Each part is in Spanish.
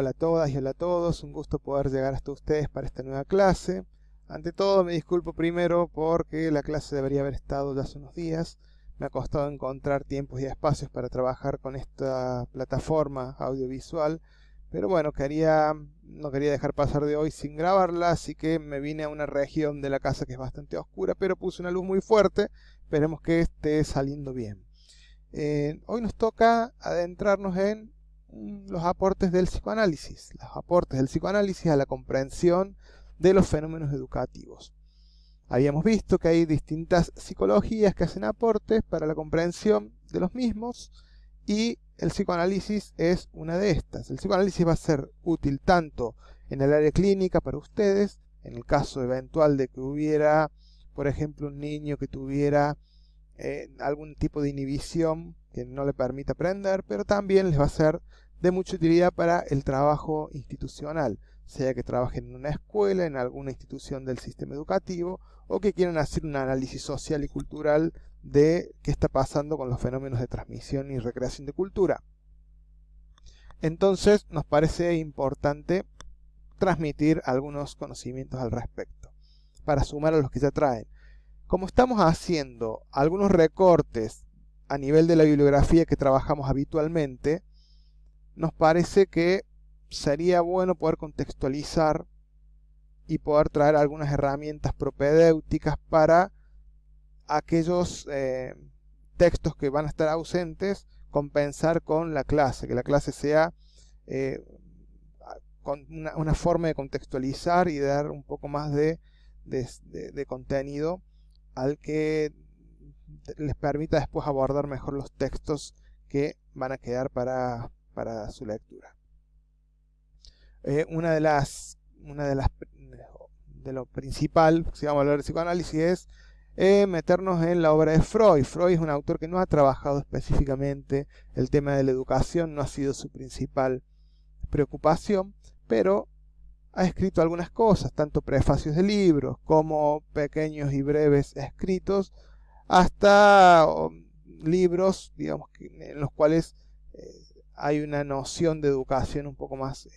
Hola a todas y hola a todos, un gusto poder llegar hasta ustedes para esta nueva clase. Ante todo me disculpo primero porque la clase debería haber estado ya hace unos días. Me ha costado encontrar tiempos y espacios para trabajar con esta plataforma audiovisual. Pero bueno, no quería dejar pasar de hoy sin grabarla, así que me vine a una región de la casa que es bastante oscura, pero puse una luz muy fuerte. Esperemos que esté saliendo bien. Hoy nos toca adentrarnos en los aportes del psicoanálisis, a la comprensión de los fenómenos educativos. Habíamos visto que hay distintas psicologías que hacen aportes para la comprensión de los mismos y el psicoanálisis es una de estas. El psicoanálisis va a ser útil tanto en el área clínica para ustedes, en el caso eventual de que hubiera, por ejemplo, un niño que tuviera algún tipo de inhibición que no le permita aprender, pero también les va a ser de mucha utilidad para el trabajo institucional, sea que trabajen en una escuela, en alguna institución del sistema educativo, o que quieran hacer un análisis social y cultural de qué está pasando con los fenómenos de transmisión y recreación de cultura. Entonces nos parece importante transmitir algunos conocimientos al respecto, para sumar a los que ya traen. Como estamos haciendo algunos recortes a nivel de la bibliografía que trabajamos habitualmente, nos parece que sería bueno poder contextualizar y poder traer algunas herramientas propedéuticas para aquellos textos que van a estar ausentes, compensar con la clase, que la clase sea con una forma de contextualizar y dar un poco más de contenido al que les permita después abordar mejor los textos que van a quedar para su lectura. De lo principal, si vamos a hablar de psicoanálisis, es meternos en la obra de Freud. Freud es un autor que no ha trabajado específicamente el tema de la educación, no ha sido su principal preocupación, pero ha escrito algunas cosas, tanto prefacios de libros como pequeños y breves escritos, hasta libros, digamos, en los cuales hay una noción de educación un poco más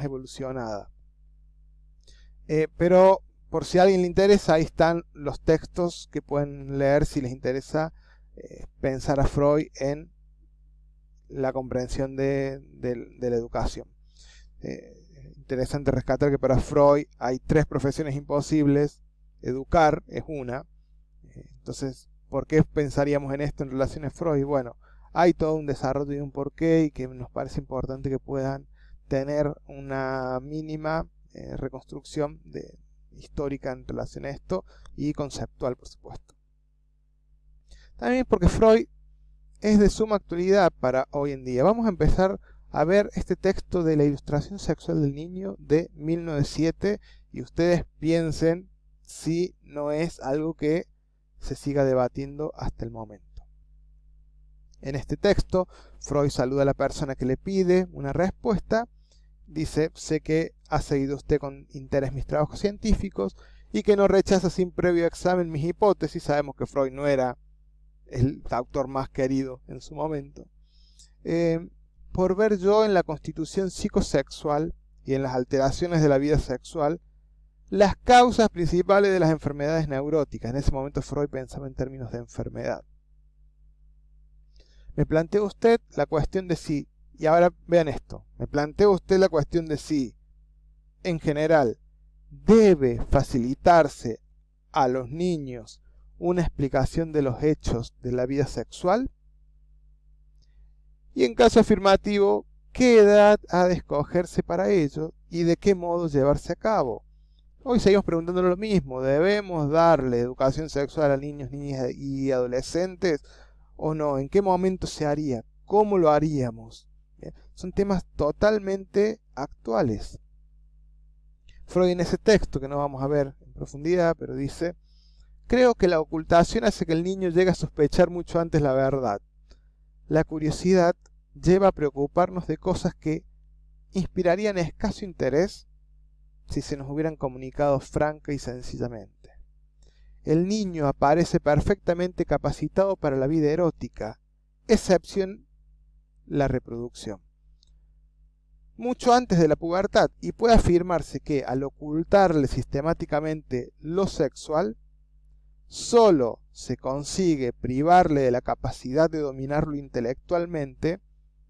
evolucionada. Pero por si a alguien le interesa, ahí están los textos que pueden leer si les interesa pensar a Freud en la comprensión de la educación. Interesante rescatar que para Freud hay 3 profesiones imposibles, educar es una. Entonces, ¿por qué pensaríamos en esto en relación a Freud? Bueno, hay todo un desarrollo y un porqué y que nos parece importante que puedan tener una mínima reconstrucción histórica en relación a esto y conceptual, por supuesto. También porque Freud es de suma actualidad para hoy en día. Vamos a empezar a ver este texto de la ilustración sexual del niño de 1907 y ustedes piensen si no es algo que se siga debatiendo hasta el momento. En este texto, Freud saluda a la persona que le pide una respuesta. Dice: sé que ha seguido usted con interés mis trabajos científicos y que no rechaza sin previo examen mis hipótesis. Sabemos que Freud no era el autor más querido en su momento. Por ver yo en la constitución psicosexual y en las alteraciones de la vida sexual las causas principales de las enfermedades neuróticas. En ese momento Freud pensaba en términos de enfermedad. Me plantea usted la cuestión de si, y ahora vean esto, me plantea usted la cuestión de si, en general, debe facilitarse a los niños una explicación de los hechos de la vida sexual. Y en caso afirmativo, ¿qué edad ha de escogerse para ello y de qué modo llevarse a cabo? Hoy seguimos preguntándole lo mismo: ¿debemos darle educación sexual a niños, niñas y adolescentes o no? ¿En qué momento se haría? ¿Cómo lo haríamos? Son temas totalmente actuales. Freud en ese texto, que no vamos a ver en profundidad, pero dice: creo que la ocultación hace que el niño llegue a sospechar mucho antes la verdad. La curiosidad lleva a preocuparnos de cosas que inspirarían escaso interés si se nos hubieran comunicado franca y sencillamente. El niño aparece perfectamente capacitado para la vida erótica, excepción la reproducción. mucho antes de la pubertad, y puede afirmarse que al ocultarle sistemáticamente lo sexual, solo se consigue privarle de la capacidad de dominarlo intelectualmente,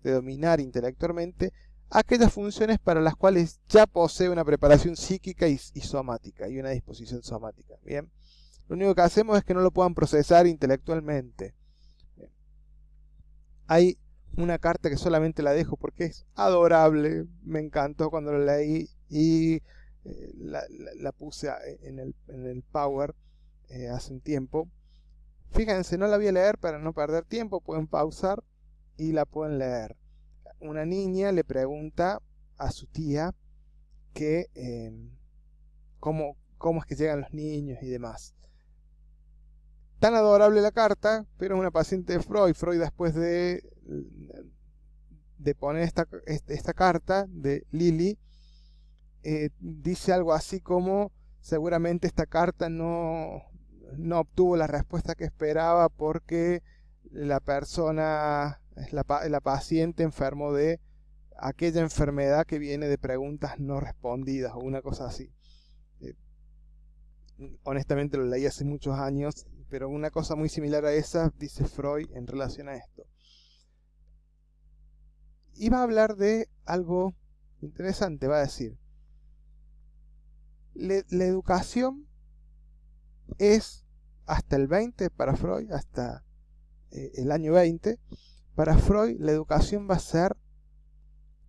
de dominar intelectualmente, aquellas funciones para las cuales ya posee una preparación psíquica y somática, y una disposición somática. Bien, lo único que hacemos es que no lo puedan procesar intelectualmente. Bien. Hay una carta que solamente la dejo porque es adorable, me encantó cuando la leí y la puse en el Power hace un tiempo. Fíjense, no la voy a leer para no perder tiempo, pueden pausar y la pueden leer. Una niña le pregunta a su tía que cómo es que llegan los niños y demás. Tan adorable la carta, pero es una paciente de Freud. Freud, después de poner esta carta de Lily, dice algo así como: seguramente esta carta no obtuvo la respuesta que esperaba porque la persona, la paciente, enfermó de aquella enfermedad que viene de preguntas no respondidas o una cosa así. Honestamente lo leí hace muchos años, pero una cosa muy similar a esa dice Freud en relación a esto. Y va a hablar de algo interesante, va a decir: la educación es hasta el 20 para Freud, hasta el año 20, para Freud la educación va a ser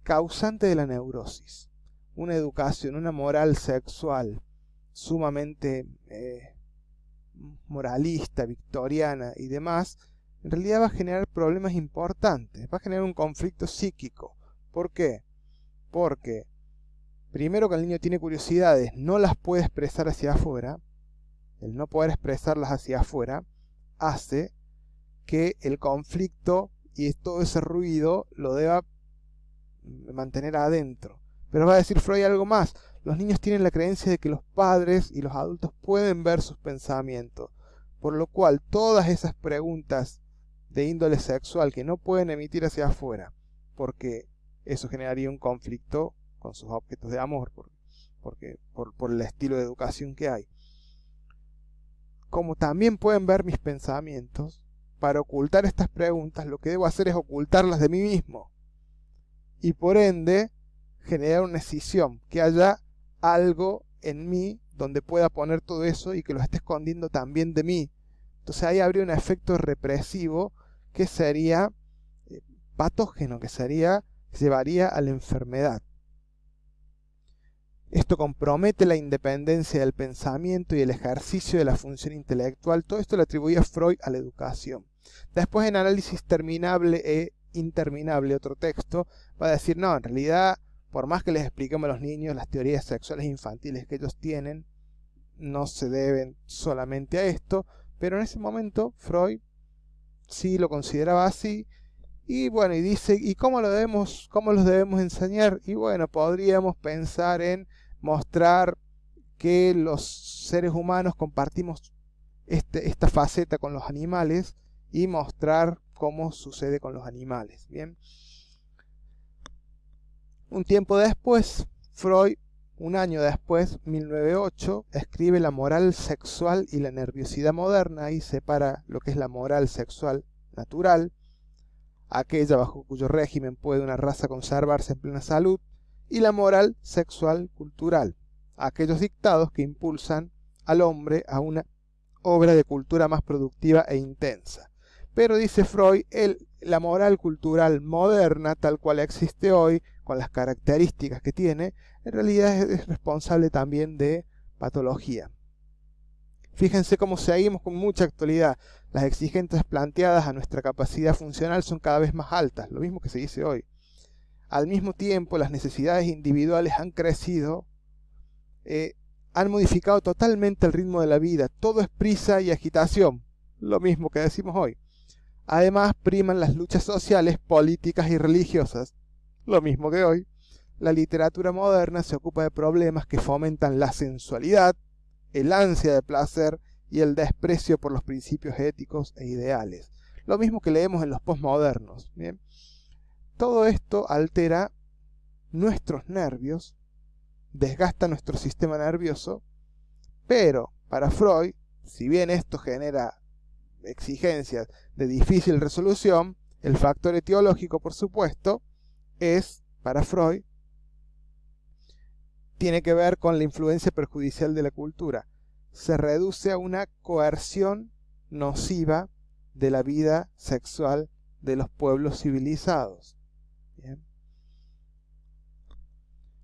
causante de la neurosis. Una educación, una moral sexual sumamente moralista, victoriana y demás, en realidad va a generar problemas importantes, va a generar un conflicto psíquico. ¿Por qué? Porque primero que el niño tiene curiosidades, no las puede expresar hacia afuera. El no poder expresarlas hacia afuera hace que el conflicto y todo ese ruido lo deba mantener adentro. Pero va a decir Freud algo más: los niños tienen la creencia de que los padres y los adultos pueden ver sus pensamientos, por lo cual todas esas preguntas de índole sexual que no pueden emitir hacia afuera, porque eso generaría un conflicto con sus objetos de amor, por el estilo de educación que hay. Como también pueden ver mis pensamientos, para ocultar estas preguntas lo que debo hacer es ocultarlas de mí mismo, y por ende generar una escisión, que haya algo en mí donde pueda poner todo eso y que lo esté escondiendo también de mí. Entonces ahí habría un efecto represivo que sería patógeno, que llevaría a la enfermedad. Esto compromete la independencia del pensamiento y el ejercicio de la función intelectual. Todo esto le atribuía Freud a la educación. Después, en Análisis terminable e interminable, otro texto, va a decir: no, en realidad, por más que les expliquemos a los niños las teorías sexuales infantiles que ellos tienen, no se deben solamente a esto. Pero en ese momento Freud sí lo consideraba así. Y bueno, y dice: ¿y cómo los debemos enseñar? Y bueno, podríamos pensar en mostrar que los seres humanos compartimos esta faceta con los animales y mostrar cómo sucede con los animales. Bien. Un tiempo después, Freud, un año después, 1908, escribe La moral sexual y la nerviosidad moderna, y separa lo que es la moral sexual natural, aquella bajo cuyo régimen puede una raza conservarse en plena salud, y la moral sexual cultural, aquellos dictados que impulsan al hombre a una obra de cultura más productiva e intensa. Pero dice Freud, la moral cultural moderna, tal cual existe hoy, con las características que tiene, en realidad es responsable también de patología. Fíjense cómo seguimos con mucha actualidad. Las exigencias planteadas a nuestra capacidad funcional son cada vez más altas, lo mismo que se dice hoy. Al mismo tiempo, las necesidades individuales han crecido, han modificado totalmente el ritmo de la vida. Todo es prisa y agitación, lo mismo que decimos hoy. Además, priman las luchas sociales, políticas y religiosas, lo mismo que hoy. La literatura moderna se ocupa de problemas que fomentan la sensualidad, el ansia de placer y el desprecio por los principios éticos e ideales. Lo mismo que leemos en los posmodernos. ¿Bien? Todo esto altera nuestros nervios, desgasta nuestro sistema nervioso, pero para Freud, si bien esto genera exigencias de difícil resolución, el factor etiológico, por supuesto, para Freud, tiene que ver con la influencia perjudicial de la cultura. Se reduce a una coerción nociva de la vida sexual de los pueblos civilizados. Bien.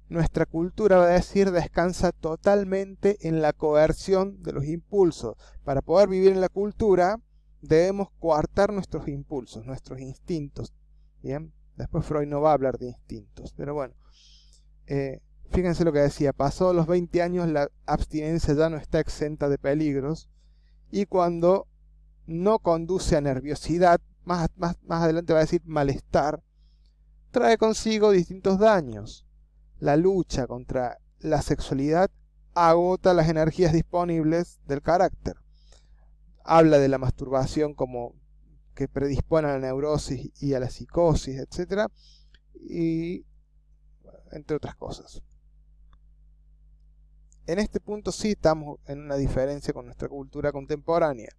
Nuestra cultura, va a decir, descansa totalmente en la coerción de los impulsos. Para poder vivir en la cultura, debemos coartar nuestros impulsos, nuestros instintos. Bien, después Freud no va a hablar de instintos, pero bueno. Fíjense lo que decía, pasados los 20 años la abstinencia ya no está exenta de peligros, y cuando no conduce a nerviosidad, más adelante va a decir malestar, trae consigo distintos daños. La lucha contra la sexualidad agota las energías disponibles del carácter. Habla de la masturbación como que predispone a la neurosis y a la psicosis, etc. Y entre otras cosas. En este punto sí estamos en una diferencia con nuestra cultura contemporánea.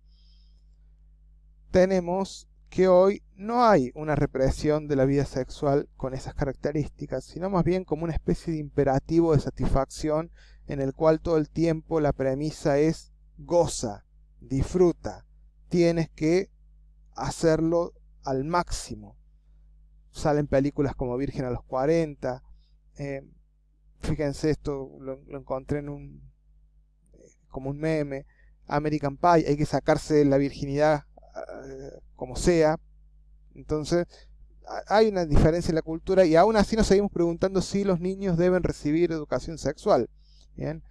Tenemos que hoy no hay una represión de la vida sexual con esas características, sino más bien como una especie de imperativo de satisfacción en el cual todo el tiempo la premisa es goza, disfruta, tienes que hacerlo al máximo. Salen películas como Virgen a los 40, fíjense, esto lo encontré en como un meme, American Pie, hay que sacarse la virginidad como sea. Entonces hay una diferencia en la cultura, y aún así nos seguimos preguntando si los niños deben recibir educación sexual. Bien,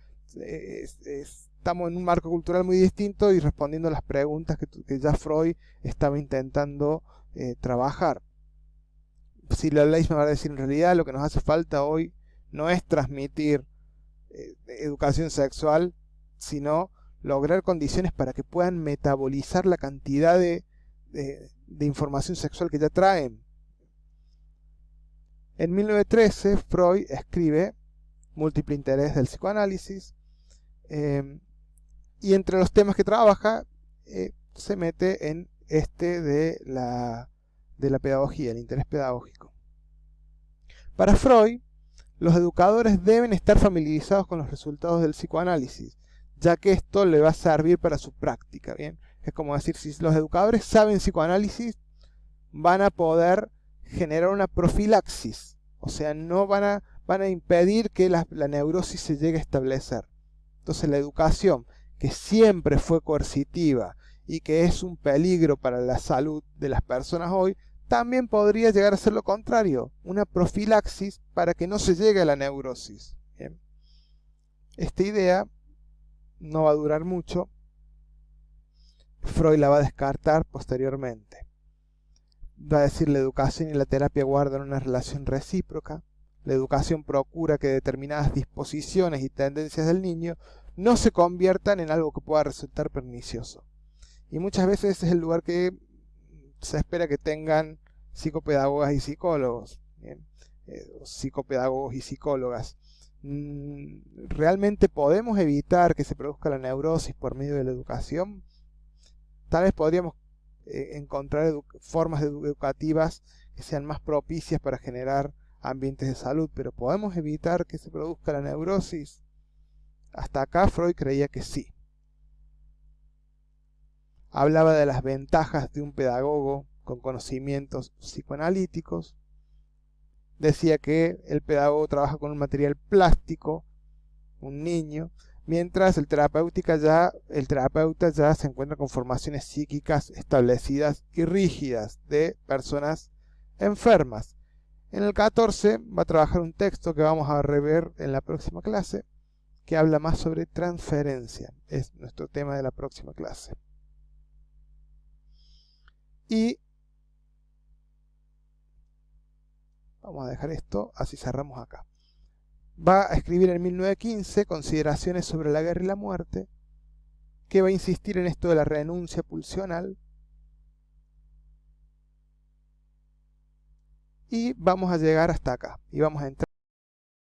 estamos en un marco cultural muy distinto y respondiendo a las preguntas que ya Freud estaba intentando trabajar. Si lo leéis me va a decir, en realidad lo que nos hace falta hoy no es transmitir educación sexual, sino lograr condiciones para que puedan metabolizar la cantidad de información sexual que ya traen. En 1913 Freud escribe Múltiple interés del psicoanálisis, y entre los temas que trabaja se mete en de la pedagogía, el interés pedagógico. Para Freud, los educadores deben estar familiarizados con los resultados del psicoanálisis, ya que esto le va a servir para su práctica. ¿Bien? Es como decir, si los educadores saben psicoanálisis, van a poder generar una profilaxis, o sea, no van a impedir que la neurosis se llegue a establecer. Entonces la educación, que siempre fue coercitiva y que es un peligro para la salud de las personas hoy, también podría llegar a ser lo contrario, una profilaxis para que no se llegue a la neurosis. Bien. Esta idea no va a durar mucho. Freud la va a descartar posteriormente. Va a decir, la educación y la terapia guardan una relación recíproca. La educación procura que determinadas disposiciones y tendencias del niño no se conviertan en algo que pueda resultar pernicioso. Y muchas veces ese es el lugar que se espera que tengan psicopedagogas y psicólogos, ¿bien? Psicopedagogos y psicólogas. ¿Realmente podemos evitar que se produzca la neurosis por medio de la educación? Tal vez podríamos encontrar formas educativas que sean más propicias para generar ambientes de salud, pero ¿podemos evitar que se produzca la neurosis? Hasta acá Freud creía que sí. Hablaba de las ventajas de un pedagogo con conocimientos psicoanalíticos. Decía que el pedagogo trabaja con un material plástico, un niño, mientras el terapeuta ya se encuentra con formaciones psíquicas establecidas y rígidas de personas enfermas. En el 14 va a trabajar un texto que vamos a rever en la próxima clase, que habla más sobre transferencia. Es nuestro tema de la próxima clase. Y vamos a dejar esto, así cerramos acá. Va a escribir en 1915 Consideraciones sobre la guerra y la muerte, que va a insistir en esto de la renuncia pulsional. Y vamos a llegar hasta acá, y vamos a entrar